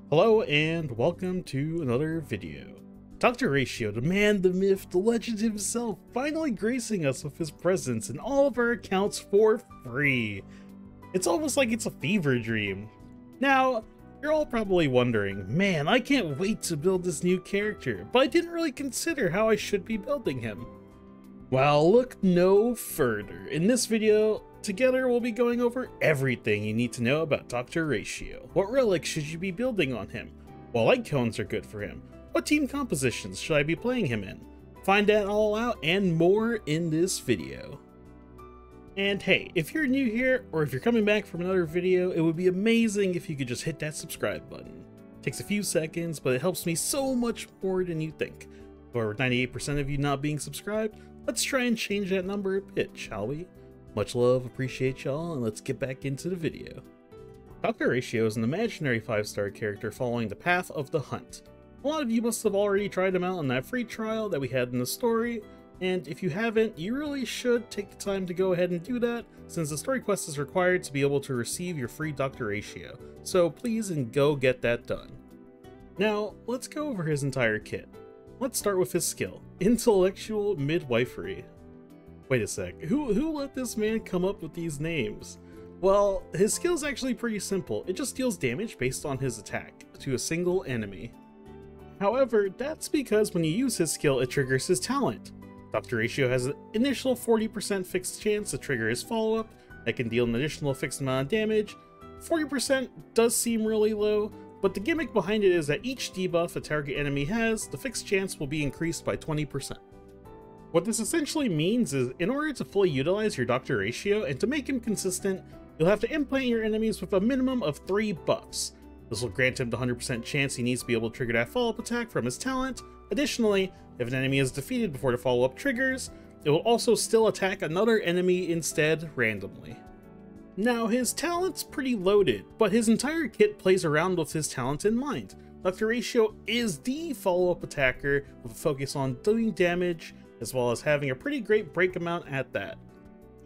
Hello and welcome to another video. Dr. Ratio, the man, the myth, the legend himself, finally gracing us with his presence in all of our accounts for free. It's almost like it's a fever dream. Now, you're all probably wondering, man, I can't wait to build this new character, but I didn't really consider how I should be building him. Well, look no further. In this video, together we'll be going over everything you need to know about Dr. Ratio. What relics should you be building on him? What light cones are good for him? What team compositions should I be playing him in? Find that all out and more in this video. And hey, if you're new here or if you're coming back from another video, it would be amazing if you could just hit that subscribe button. It takes a few seconds, but it helps me so much more than you think. For 98% of you not being subscribed, let's try and change that number a bit, shall we? Much love, appreciate y'all, and let's get back into the video. Dr. Ratio is an imaginary 5-star character following the path of the hunt. A lot of you must have already tried him out on that free trial that we had in the story, and if you haven't, you really should take the time to go ahead and do that, since the story quest is required to be able to receive your free Dr. Ratio, so please and go get that done. Now, let's go over his entire kit. Let's start with his skill, Intellectual Midwifery. Wait a sec, who let this man come up with these names? Well, his skill is actually pretty simple. It just deals damage based on his attack to a single enemy. However, that's because when you use his skill, it triggers his talent. Dr. Ratio has an initial 40% fixed chance to trigger his follow-up that can deal an additional fixed amount of damage. 40% does seem really low, but the gimmick behind it is that each debuff a target enemy has, the fixed chance will be increased by 20%. What this essentially means is, in order to fully utilize your Dr. Ratio and to make him consistent, you'll have to implant your enemies with a minimum of 3 buffs. This will grant him the 100% chance he needs to be able to trigger that follow-up attack from his talent. Additionally, if an enemy is defeated before the follow-up triggers, it will also still attack another enemy instead randomly. Now, his talent's pretty loaded, but his entire kit plays around with his talent in mind. Dr. Ratio is the follow-up attacker with a focus on doing damage, as well as having a pretty great break amount at that.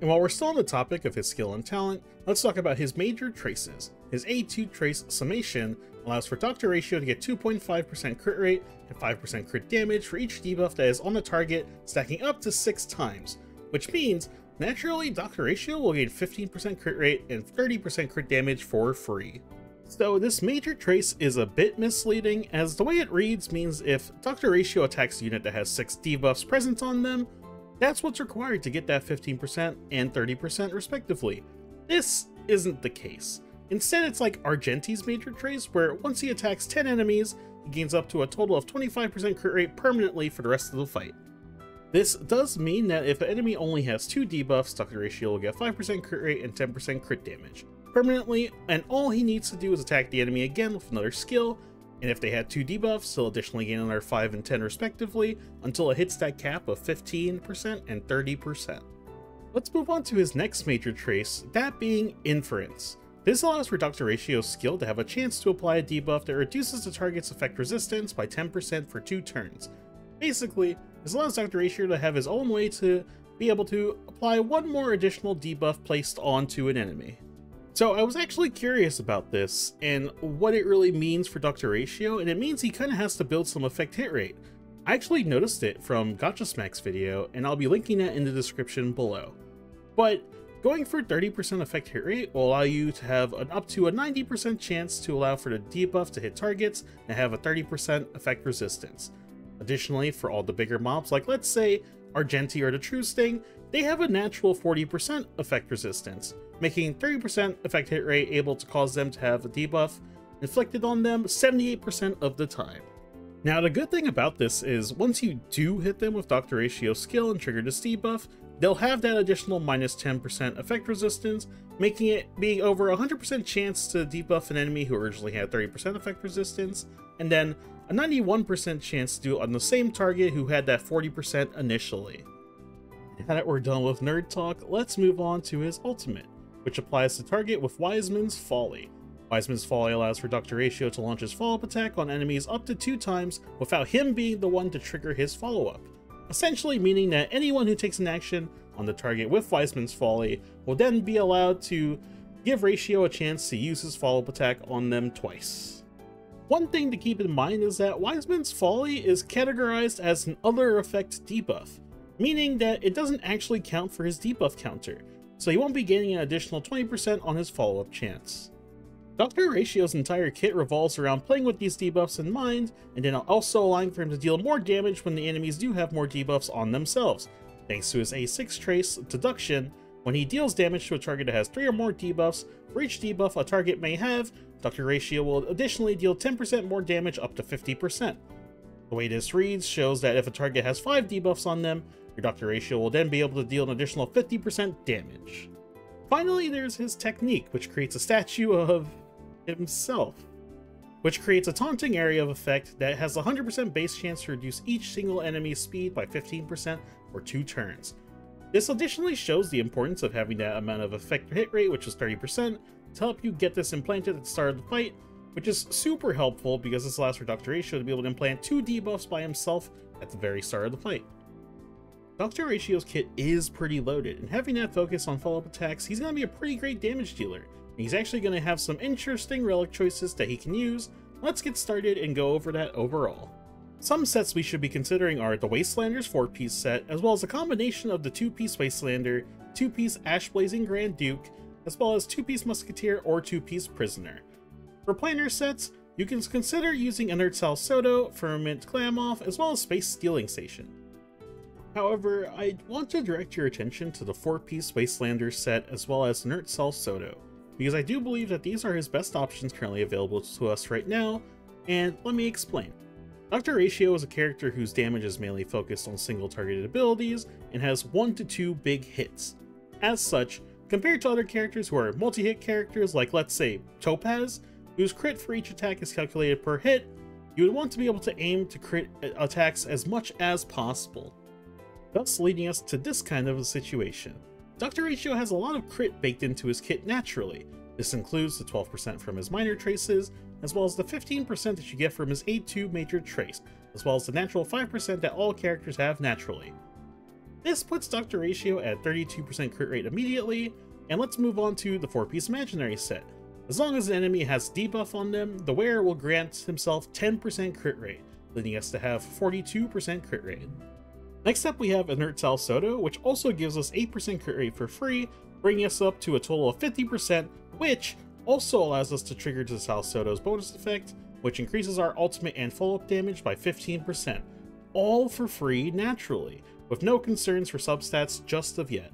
And while we're still on the topic of his skill and talent, let's talk about his major traces. His A2 trace Summation allows for Dr. Ratio to get 2.5% crit rate and 5% crit damage for each debuff that is on the target, stacking up to 6 times, which means naturally Dr. Ratio will gain 15% crit rate and 30% crit damage for free. So this major trace is a bit misleading, as the way it reads means if Dr. Ratio attacks a unit that has 6 debuffs present on them, that's what's required to get that 15% and 30% respectively. This isn't the case. Instead, it's like Argenti's major trace, where once he attacks 10 enemies, he gains up to a total of 25% crit rate permanently for the rest of the fight. This does mean that if an enemy only has 2 debuffs, Dr. Ratio will get 5% crit rate and 10% crit damage permanently, and all he needs to do is attack the enemy again with another skill, and if they had 2 debuffs, he'll additionally gain another 5 and 10 respectively, until it hits that cap of 15% and 30%. Let's move on to his next major trace, that being Inference. This allows for Dr. Ratio's skill to have a chance to apply a debuff that reduces the target's effect resistance by 10% for 2 turns. Basically, this allows Dr. Ratio to have his own way to be able to apply one more additional debuff placed onto an enemy. So I was actually curious about this and what it really means for Dr. Ratio, and it means he kind of has to build some effect hit rate. I actually noticed it from Gacha Smacks video, and I'll be linking that in the description below. But going for 30% effect hit rate will allow you to have up to a 90% chance to allow for the debuff to hit targets and have a 30% effect resistance. Additionally, for all the bigger mobs, like let's say Argenti or the True Sting, they have a natural 40% effect resistance, making 30% effect hit rate able to cause them to have a debuff inflicted on them 78% of the time. Now, the good thing about this is once you do hit them with Dr. Ratio's skill and trigger this debuff, they'll have that additional minus 10% effect resistance, making it being over 100% chance to debuff an enemy who originally had 30% effect resistance, and then a 91% chance to do it on the same target who had that 40% initially. Now that we're done with nerd talk, let's move on to his ultimate, which applies to target with Wiseman's Folly. Wiseman's Folly allows for Dr. Ratio to launch his follow-up attack on enemies up to 2 times without him being the one to trigger his follow-up, essentially meaning that anyone who takes an action on the target with Wiseman's Folly will then be allowed to give Ratio a chance to use his follow-up attack on them twice. One thing to keep in mind is that Wiseman's Folly is categorized as an other effect debuff, meaning that it doesn't actually count for his debuff counter, so he won't be gaining an additional 20% on his follow-up chance. Dr. Horatio's entire kit revolves around playing with these debuffs in mind, and then also allowing for him to deal more damage when the enemies do have more debuffs on themselves, thanks to his A6 trace deduction. When he deals damage to a target that has 3 or more debuffs, for each debuff a target may have, Dr. Horatio will additionally deal 10% more damage up to 50%. The way this reads shows that if a target has 5 debuffs on them, your Dr. Horatio will then be able to deal an additional 50% damage. Finally, there's his technique, which creates a statue of himself, which creates a taunting area of effect that has a 100% base chance to reduce each single enemy's speed by 15% for 2 turns. This additionally shows the importance of having that amount of effect hit rate, which is 30%, to help you get this implanted at the start of the fight, which is super helpful because this allows for Dr. Horatio to be able to implant 2 debuffs by himself at the very start of the fight. Dr. Horatio's kit is pretty loaded, and having that focus on follow-up attacks, he's going to be a pretty great damage dealer. He's actually going to have some interesting relic choices that he can use. Let's get started and go over that overall. Some sets we should be considering are the Wastelander's 4-piece set, as well as a combination of the 2-piece Wastelander, 2-piece Ash Blazing Grand Duke, as well as 2-piece Musketeer or 2-piece Prisoner. For planar sets, you can consider using Inert Sal Soto, Firmament Glamoff, as well as Space Stealing Station. However, I want to direct your attention to the 4-piece Wastelander set as well as Inert Sal Soto, because I do believe that these are his best options currently available to us right now, and let me explain. Dr. Horatio is a character whose damage is mainly focused on single targeted abilities and has 1 to 2 big hits. As such, compared to other characters who are multi-hit characters like, let's say, Topaz, whose crit for each attack is calculated per hit, you would want to be able to aim to crit attacks as much as possible, thus leading us to this kind of a situation. Dr. Horatio has a lot of crit baked into his kit naturally. This includes the 12% from his minor traces, as well as the 15% that you get from his A2 major trace, as well as the natural 5% that all characters have naturally. This puts Dr. Horatio at 32% crit rate immediately, and let's move on to the 4-piece imaginary set. As long as an enemy has debuff on them, the wearer will grant himself 10% crit rate, leading us to have 42% crit rate. Next up we have Inert Sal Soto, which also gives us 8% crit rate for free, bringing us up to a total of 50%, which also allows us to trigger to Sal Soto's bonus effect, which increases our ultimate and follow-up damage by 15%, all for free naturally, with no concerns for substats just of yet.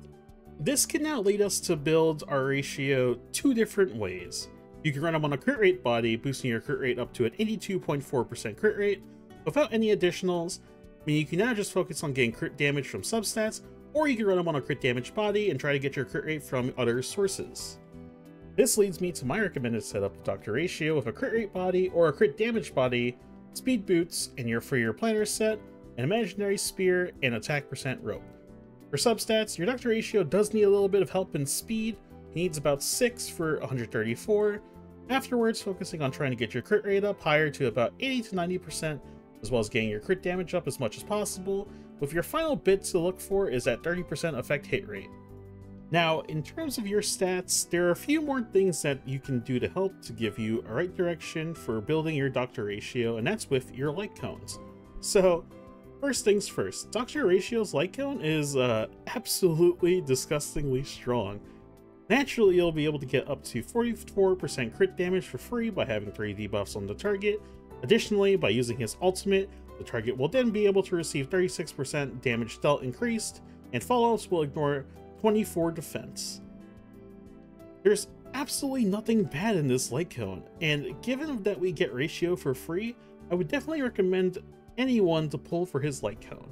This can now lead us to build our ratio 2 different ways. You can run him on a crit rate body, boosting your crit rate up to an 82.4% crit rate, without any additionals, meaning you can now just focus on getting crit damage from substats, or you can run him on a crit damage body and try to get your crit rate from other sources. This leads me to my recommended setup of Dr. Horatio with a crit rate body or a crit damage body, speed boots, and for your planner set, an imaginary spear, and attack percent rope. For substats, your Dr. Horatio does need a little bit of help in speed. He needs about 6 for 134. Afterwards, focusing on trying to get your crit rate up higher to about 80 to 90%, as well as getting your crit damage up as much as possible, with your final bit to look for is that 30% effect hit rate. Now, in terms of your stats, there are a few more things that you can do to help to give you a right direction for building your Dr. Horatio, and that's with your light cones. So, first things first, Dr. Horatio's light cone is absolutely disgustingly strong. Naturally, you'll be able to get up to 44% crit damage for free by having 3 debuffs on the target. Additionally, by using his ultimate, the target will then be able to receive 36% damage dealt increased, and follow-ups will ignore 24 defense. There's absolutely nothing bad in this light cone, and given that we get ratio for free, I would definitely recommend anyone to pull for his light cone.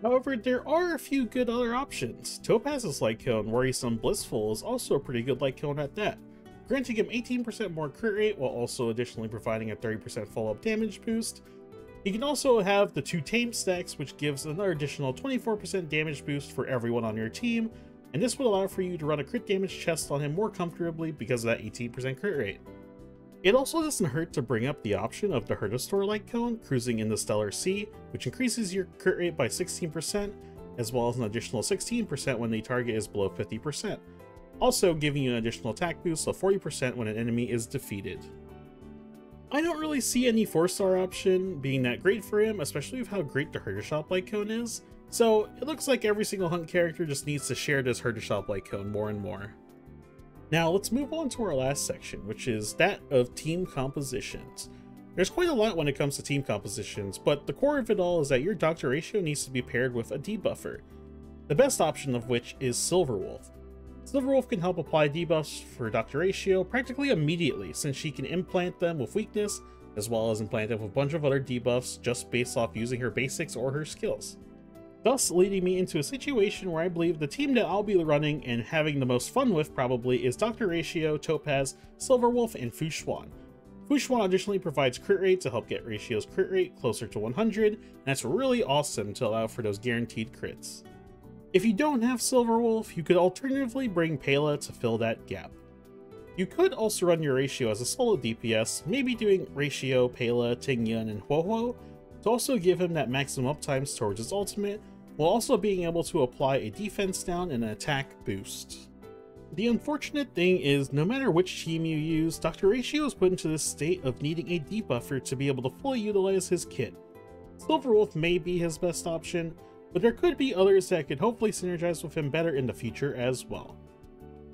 However, there are a few good other options. Topaz's light cone, Worrisome Blissful, is also a pretty good light cone at that, granting him 18% more crit rate while also additionally providing a 30% follow-up damage boost. You can also have the 2 Tame stacks, which gives another additional 24% damage boost for everyone on your team, and this would allow for you to run a crit damage chest on him more comfortably because of that 18% crit rate. It also doesn't hurt to bring up the option of the Hertostor light cone, cruising in the Stellar Sea, which increases your crit rate by 16%, as well as an additional 16% when the target is below 50%, also giving you an additional attack boost of 40% when an enemy is defeated. I don't really see any 4-star option being that great for him, especially with how great the Herder Shop icon is. So it looks like every single hunt character just needs to share this Herder Shop icon more and more. Now let's move on to our last section, which is that of team compositions. There's quite a lot when it comes to team compositions, but the core of it all is that your Dr. Ratio needs to be paired with a debuffer. The best option of which is Silverwolf. Silverwolf can help apply debuffs for Dr. Ratio practically immediately, since she can implant them with weakness, as well as implant them with a bunch of other debuffs just based off using her basics or her skills. Thus leading me into a situation where I believe the team that I'll be running and having the most fun with probably is Dr. Ratio, Topaz, Silverwolf, and Fushuan. Fushuan additionally provides crit rate to help get Ratio's crit rate closer to 100, and that's really awesome to allow for those guaranteed crits. If you don't have Silverwolf, you could alternatively bring Pela to fill that gap. You could also run your Ratio as a solo DPS, maybe doing Ratio, Pela, Tingyun, and Huohuo, to also give him that maximum uptimes towards his ultimate, while also being able to apply a defense down and an attack boost. The unfortunate thing is, no matter which team you use, Dr. Ratio is put into this state of needing a debuffer to be able to fully utilize his kit. Silverwolf may be his best option, but there could be others that could hopefully synergize with him better in the future as well.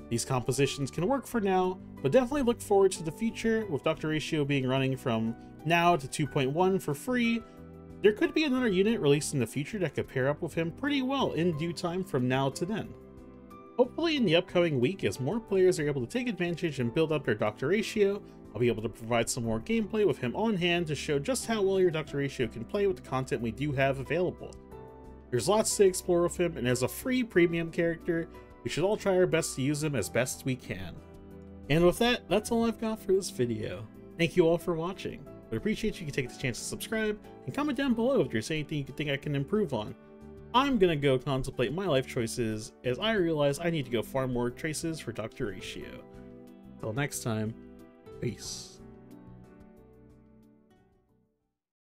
These compositions can work for now, but definitely look forward to the future, with Dr. Ratio being running from now to 2.1 for free. There could be another unit released in the future that could pair up with him pretty well in due time from now to then. Hopefully in the upcoming week, as more players are able to take advantage and build up their Dr. Ratio, I'll be able to provide some more gameplay with him on hand to show just how well your Dr. Ratio can play with the content we do have available. There's lots to explore with him, and as a free premium character, we should all try our best to use him as best we can. And with that, that's all I've got for this video. Thank you all for watching. I'd appreciate you taking the chance to subscribe, and comment down below if there's anything you think I can improve on. I'm gonna go contemplate my life choices, as I realize I need to go farm more traces for Dr. Ratio. Till next time, peace.